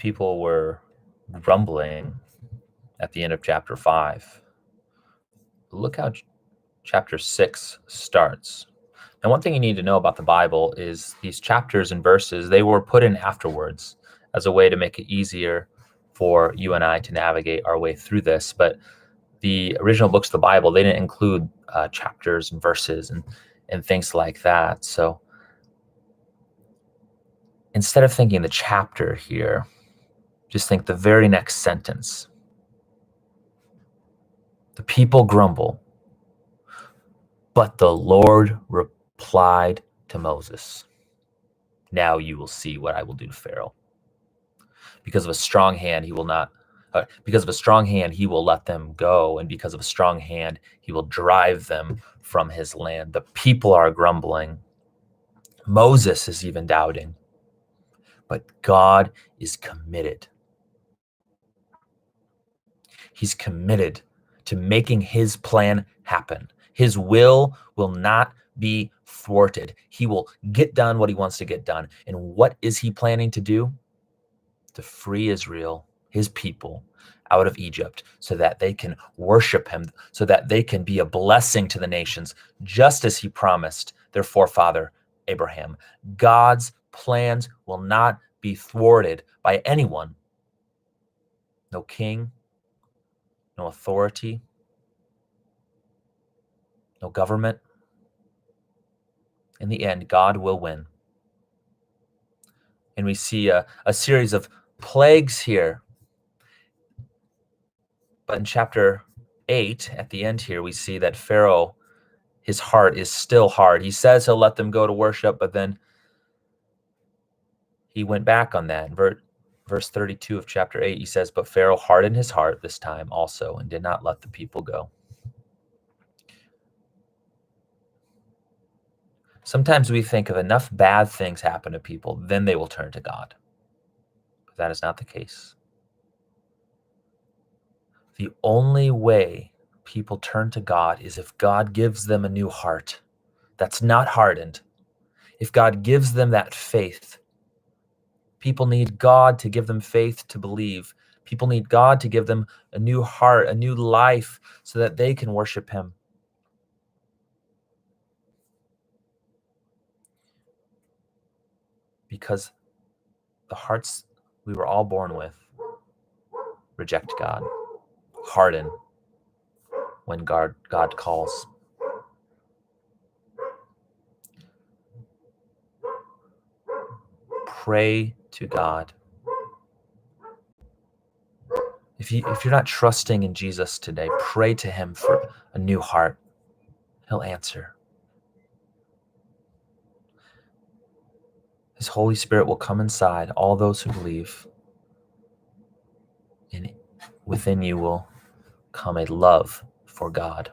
people were grumbling at the end of chapter 5. Look how chapter 6 starts. And one thing you need to know about the Bible is these chapters and verses, they were put in afterwards as a way to make it easier for you and I to navigate our way through this. But the original books of the Bible, they didn't include chapters and verses and things like that. So instead of thinking the chapter here, just think the very next sentence. The people grumble, but the Lord replied to Moses, "Now you will see what I will do to Pharaoh. Because of a strong hand, he will not. Because of a strong hand, he will let them go, and because of a strong hand, he will drive them from his land." The people are grumbling. Moses is even doubting, but God is committed. He's committed to making his plan happen. His will not be thwarted. He will get done what he wants to get done. And what is he planning to do? To free Israel, his people, out of Egypt so that they can worship him, so that they can be a blessing to the nations, just as he promised their forefather Abraham. God's plans will not be thwarted by anyone. No king, no authority, no government. In the end, God will win. And we see a series of plagues here. But in chapter 8, at the end here, we see that Pharaoh, his heart is still hard. He says he'll let them go to worship, but then he went back on that. In verse 32 of chapter 8, he says, "But Pharaoh hardened his heart this time also and did not let the people go." Sometimes we think if enough bad things happen to people, then they will turn to God. But that is not the case. The only way people turn to God is if God gives them a new heart that's not hardened. If God gives them that faith. People need God to give them faith to believe. People need God to give them a new heart, a new life, so that they can worship him. Because the hearts we were all born with reject God, harden when God calls. Pray to God. If you're not trusting in Jesus today, pray to him for a new heart. He'll answer. His Holy Spirit will come inside all those who believe, and within you will come a love for God.